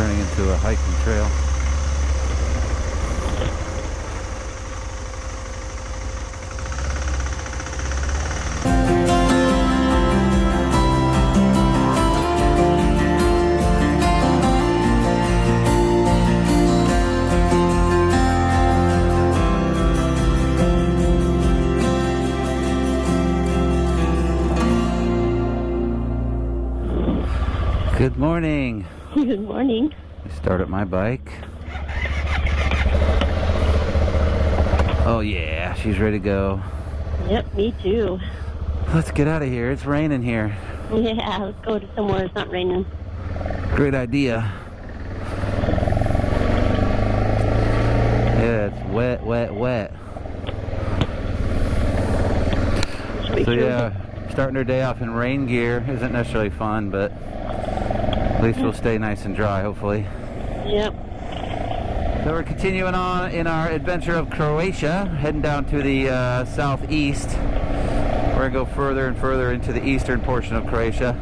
turning into a hiking trail. Good morning. Good morning. I started my bike. Oh yeah, she's ready to go. Yep, me too. Let's get out of here. It's raining here. Yeah, let's go to somewhere it's not raining. Great idea. Yeah, it's wet, wet, wet. So yeah, starting our day off in rain gear isn't necessarily fun, but at least we'll stay nice and dry, hopefully. Yep. So we're continuing on in our adventure of Croatia, heading down to the southeast. We're going to go further and further into the eastern portion of Croatia.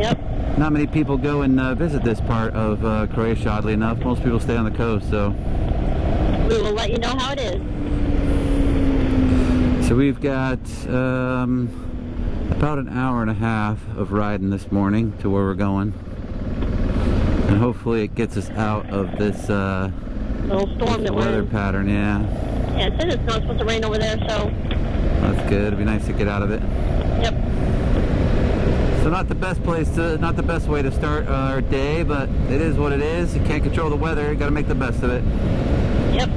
Yep. Not many people go and visit this part of Croatia, oddly enough. Most people stay on the coast, so. We will let you know how it is. So we've got about an hour and a half of riding this morning to where we're going. And hopefully it gets us out of this little storm that weather pattern, yeah. Yeah, it says it's not supposed to rain over there, so. That's good. It'd be nice to get out of it. Yep. So not the best way to start our day, but it is what it is. You can't control the weather. You got to make the best of it. Yep.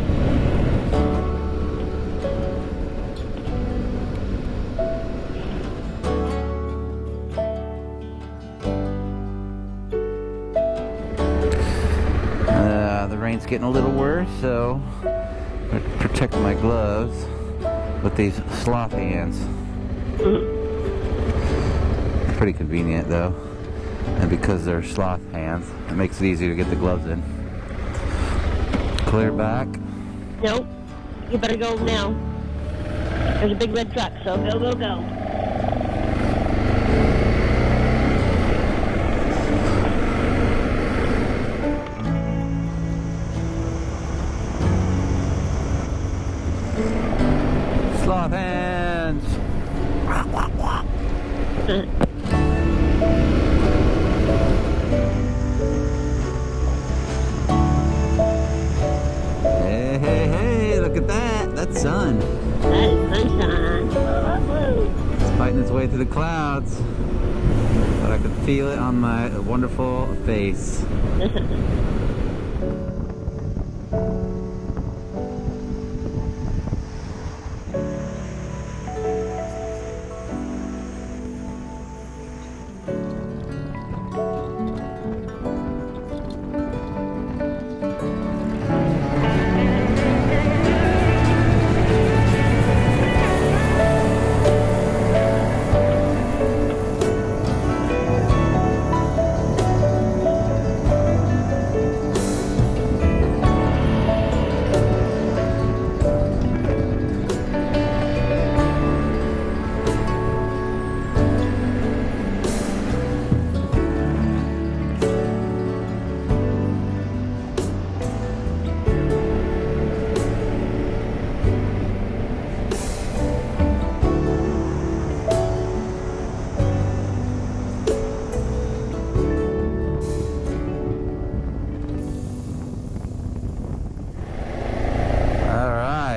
The rain's getting a little worse, so I protect my gloves with these sloth hands. Pretty convenient though, and because they're sloth hands, it makes it easier to get the gloves in. Clear back. Nope. You better go now. There's a big red truck, so go, go, go. Sloth hands. Hey, hey, hey, look at that. That's sun. That is sunshine. It's fighting its way through the clouds. But I can feel it on my wonderful face.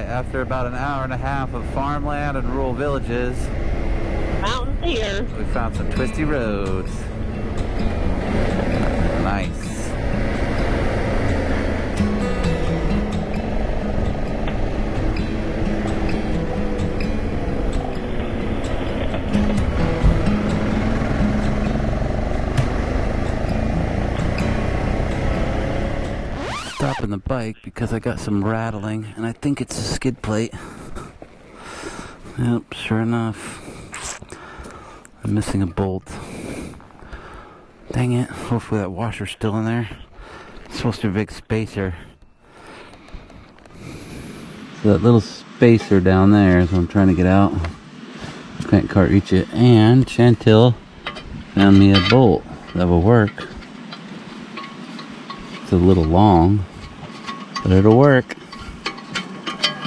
After about an hour and a half of farmland and rural villages, Mountains here. we found some twisty roads. Nice. Stopping the bike because I got some rattling and I think it's a skid plate. Yep, sure enough. I'm missing a bolt. Dang it, hopefully that washer's still in there. It's supposed to be a big spacer. So that little spacer down there is what I'm trying to get out. Can't quite reach it. And Chantil found me a bolt that will work. It's a little long, but it'll work.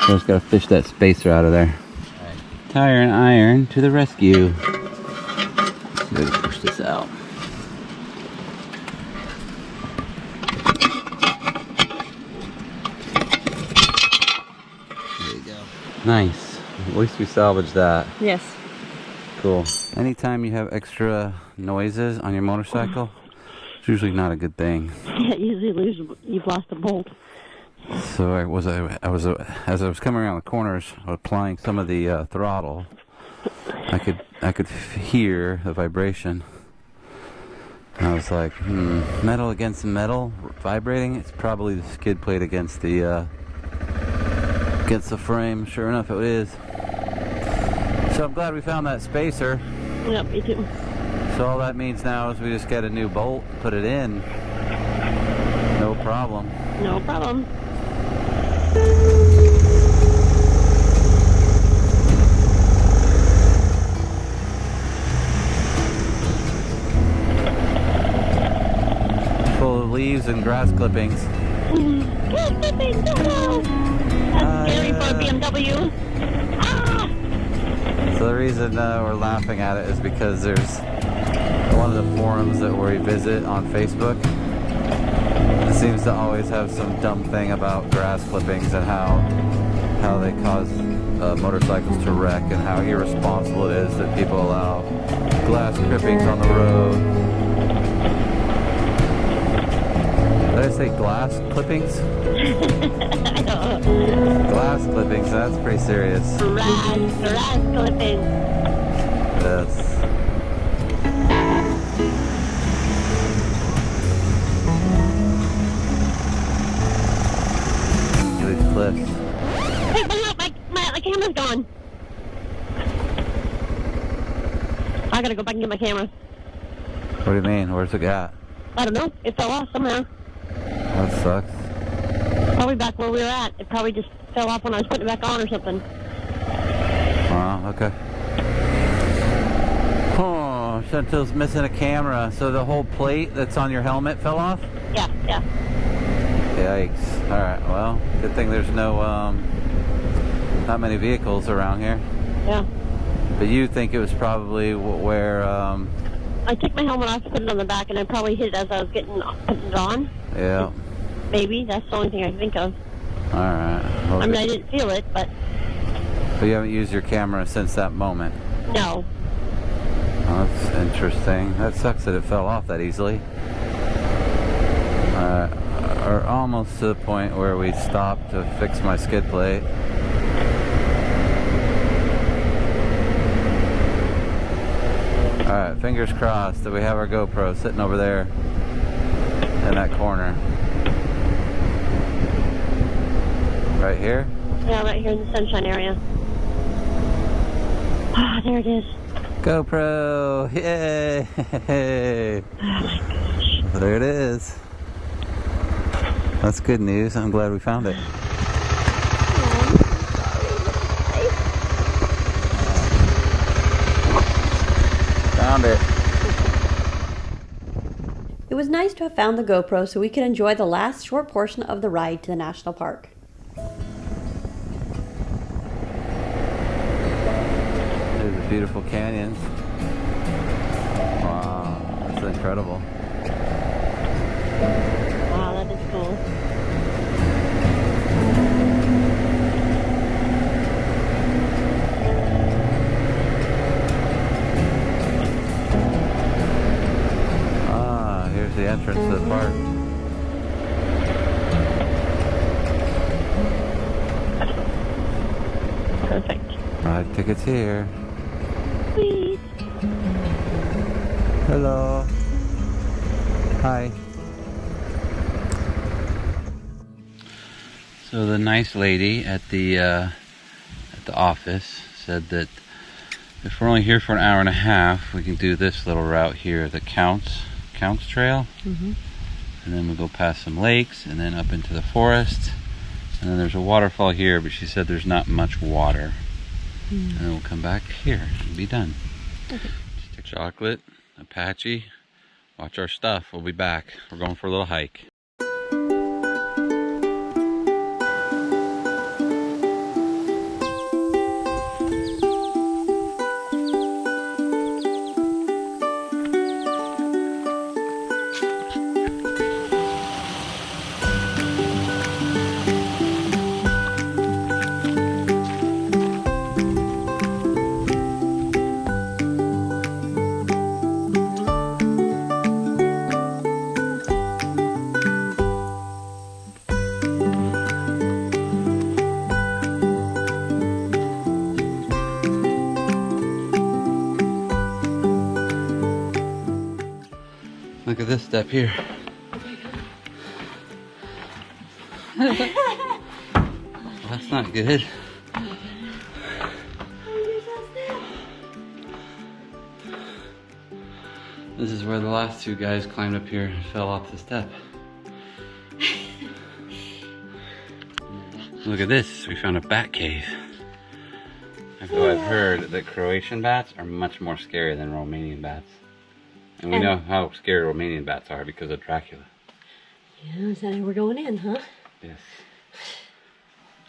So just gotta fish that spacer out of there. Right. Tire and iron to the rescue. Let's see if I can push this out. There you go. Nice. At least we salvaged that. Yes. Cool. Anytime you have extra noises on your motorcycle, it's usually not a good thing. Yeah, usually you've lost a bolt. So as I was coming around the corners, applying some of the throttle, I could hear the vibration. And I was like, metal against metal vibrating. It's probably the skid plate against the frame. Sure enough, it is. So I'm glad we found that spacer. Yep, me too. So all that means now is we just get a new bolt, put it in. No problem. No problem. Full of leaves and grass clippings. Grass clippings, no! That's scary for a BMW. Ah! So the reason we're laughing at it is because there's one of the forums that we visit on Facebook. It seems to always have some dumb thing about grass clippings and how they cause motorcycles to wreck and how irresponsible it is that people allow glass clippings on the road. Did I say glass clippings? Glass clippings, that's pretty serious. Grass clippings. Yes. Cliffs. Hey, look, my camera's gone. I gotta go back and get my camera. What do you mean? Where's it at? I don't know. It fell off somehow. That sucks. Probably back where we were at. It probably just fell off when I was putting it back on or something. Wow, okay. Oh, Chantil's missing a camera. So the whole plate that's on your helmet fell off? Yeah. Yikes. Alright, well, good thing there's no, not many vehicles around here. Yeah. But you think it was probably where, I took my helmet off, put it on the back, and I probably hit it as I was putting it on. Yeah. Maybe. That's the only thing I can think of. Alright. Well, I mean, I didn't feel it, but... But you haven't used your camera since that moment? No. Oh, that's interesting. That sucks that it fell off that easily. Or almost to the point where we stopped to fix my skid plate. Alright, fingers crossed that we have our GoPro sitting over there in that corner. Right here? Yeah, right here in the sunshine area. Ah, there it is. GoPro! Yay! Oh my gosh. There it is. That's good news. I'm glad we found it. Found it. It was nice to have found the GoPro so we could enjoy the last short portion of the ride to the national park. There's the beautiful canyons. Wow, that's incredible. Wow, that is cool. Ah, here's the entrance to the park. Perfect. Ride tickets here. Sweet. Hello. Hi. So the nice lady at the office said that if we're only here for an hour and a half, we can do this little route here, the Counts Trail. Mm-hmm. And then we'll go past some lakes and then up into the forest. And then there's a waterfall here, but she said there's not much water. And then we'll come back here and be done. Okay. Just take chocolate, Apache, watch our stuff. We'll be back. We're going for a little hike. Look at this step here. That's not good. This is where the last two guys climbed up here and fell off the step. Look at this, we found a bat cave. I've heard that Croatian bats are much more scary than Romanian bats. And we know how scary Romanian bats are because of Dracula. Yeah, so we're going in, huh? Yes.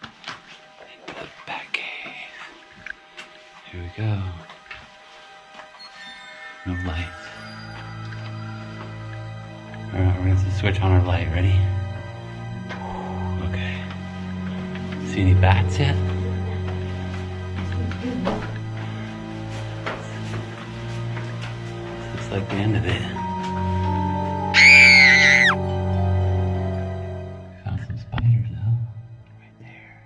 Into the bat cave. Here we go. No lights. Alright, we're gonna switch on our light. Ready? Okay. See any bats yet? Looks like the end of it. Found some spiders though. Right there.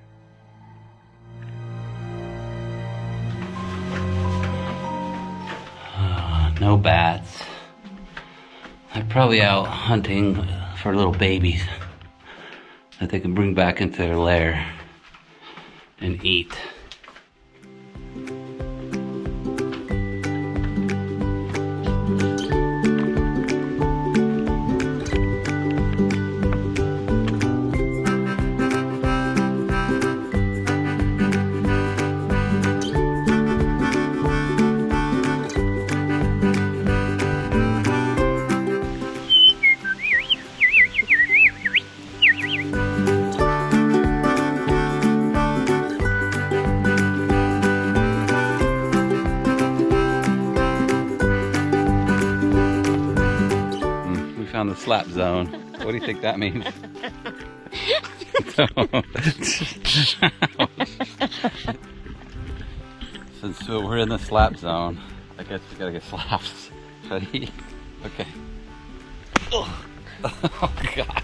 No bats. They're probably out hunting for little babies that they can bring back into their lair and eat. Found the slap zone. What do you think that means? Since we're in the slap zone, I guess we gotta get slaps. Ready? Okay. Oh, oh God.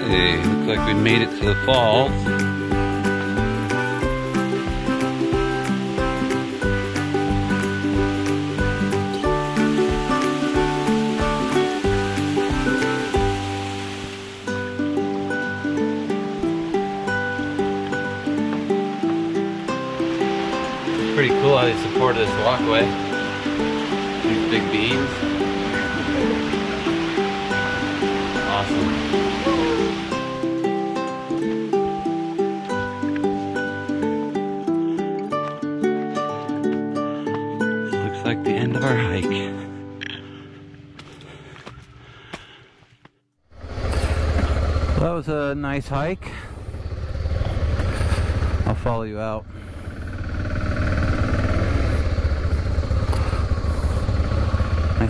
Hey, looks like we made it to the falls. Pretty cool how they supported this walkway. These big beams. Awesome. Looks like the end of our hike. Well, that was a nice hike. I'll follow you out.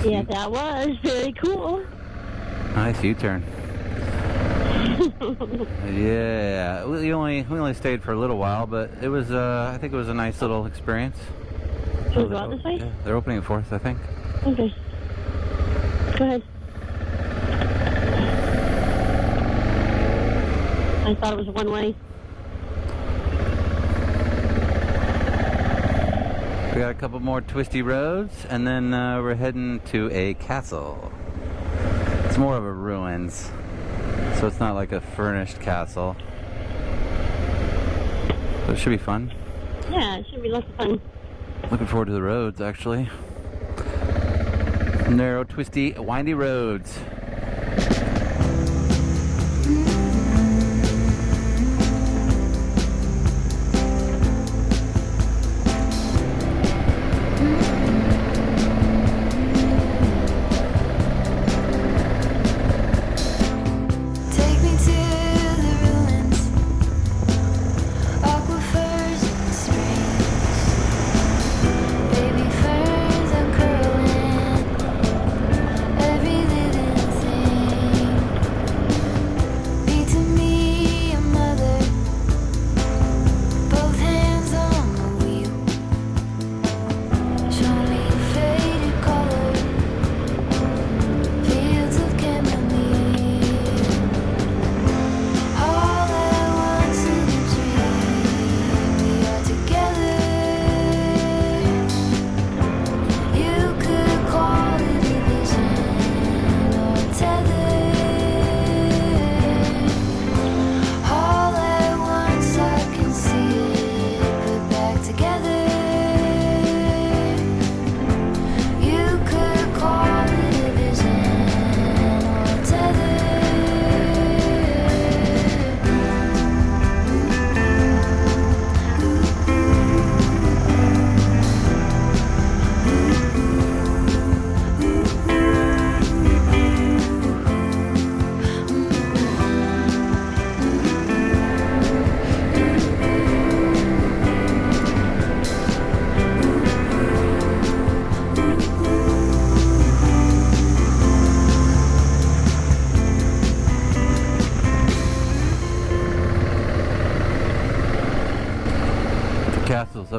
Yeah, that was very cool. Nice U-turn. Yeah, we only stayed for a little while, but it was I think it was a nice little experience. Should we go out this way? Yeah, they're opening at 4th, I think. Okay. Go ahead. I thought it was one way. We got a couple more twisty roads, and then we're heading to a castle. It's more of a ruins, so it's not like a furnished castle. But it should be fun. Yeah, it should be lots of fun. Looking forward to the roads, actually. Narrow, twisty, windy roads.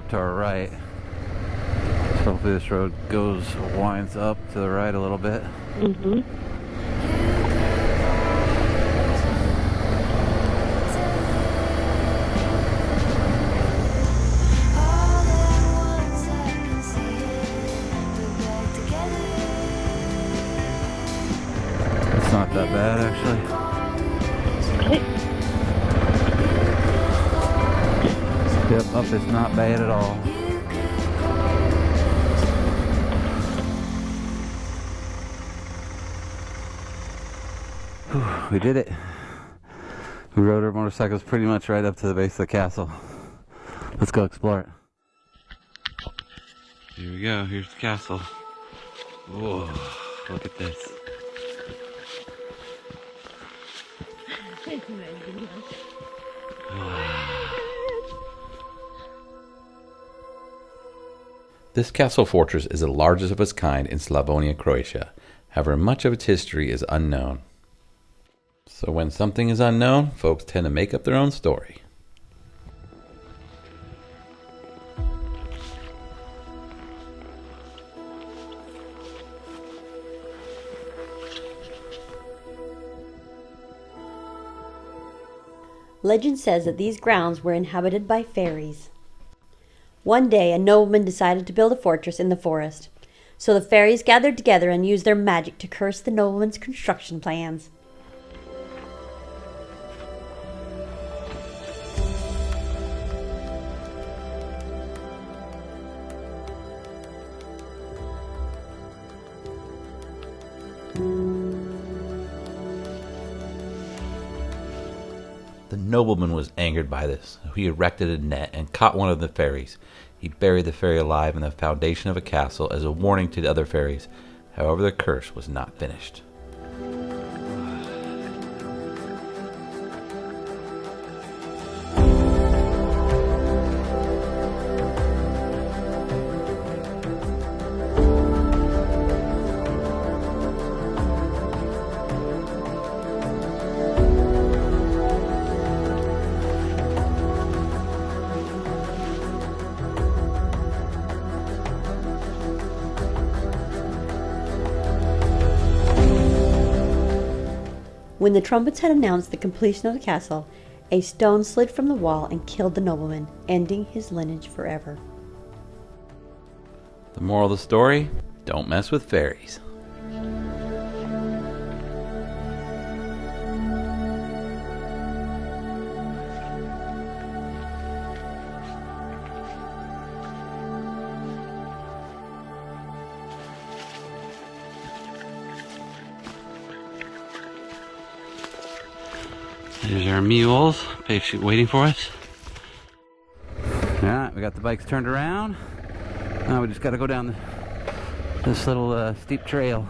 up to our right. So hopefully this road winds up to the right a little bit. Mm-hmm. It's not that bad actually. Yep, up is not bad at all. Whew, we did it. We rode our motorcycles pretty much right up to the base of the castle. Let's go explore it. Here we go, here's the castle. Whoa, look at this. This castle fortress is the largest of its kind in Slavonia, Croatia. However, much of its history is unknown. So when something is unknown, folks tend to make up their own story. Legend says that these grounds were inhabited by fairies. One day, a nobleman decided to build a fortress in the forest. So the fairies gathered together and used their magic to curse the nobleman's construction plans. The nobleman was angered by this. He erected a net and caught one of the fairies. He buried the fairy alive in the foundation of a castle as a warning to the other fairies. However, the curse was not finished. When the trumpets had announced the completion of the castle, a stone slid from the wall and killed the nobleman, ending his lineage forever. The moral of the story? Don't mess with fairies. There's our mules, patiently waiting for us. Alright, we got the bikes turned around. Now we just got to go down this little steep trail.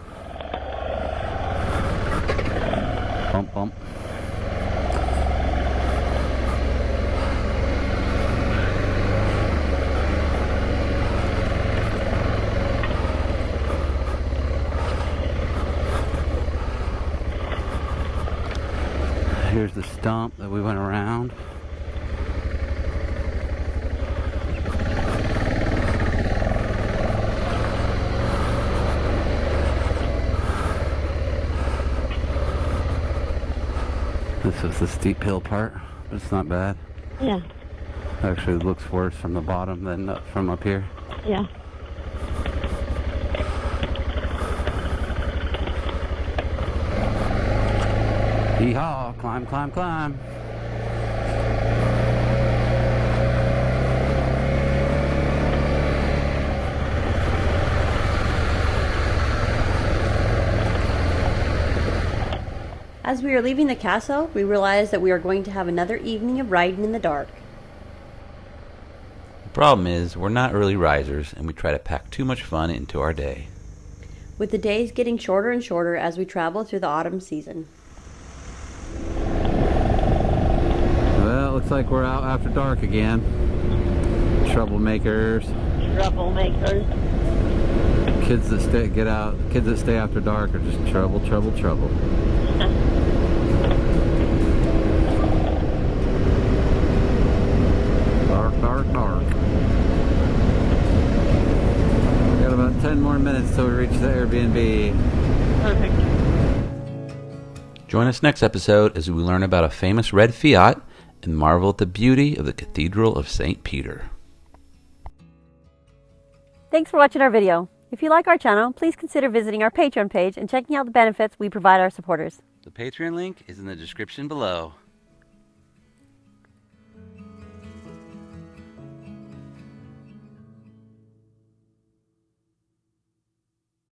Bump, bump. Here's the stump that we went around. This is the steep hill part, but it's not bad. Yeah. Actually, it looks worse from the bottom than from up here. Yeah. Yeehaw! Climb, climb, climb. As we are leaving the castle, we realize that we are going to have another evening of riding in the dark. The problem is, we're not early risers, and we try to pack too much fun into our day. With the days getting shorter and shorter as we travel through the autumn season. Well, looks like we're out after dark again. Troublemakers. Troublemakers. Kids that stay after dark are just trouble, trouble, trouble. Dark, dark, dark. 7 more minutes till we reach the Airbnb. Perfect. Join us next episode as we learn about a famous red Fiat and marvel at the beauty of the Cathedral of St. Peter. Thanks for watching our video. If you like our channel, please consider visiting our Patreon page and checking out the benefits we provide our supporters. The Patreon link is in the description below.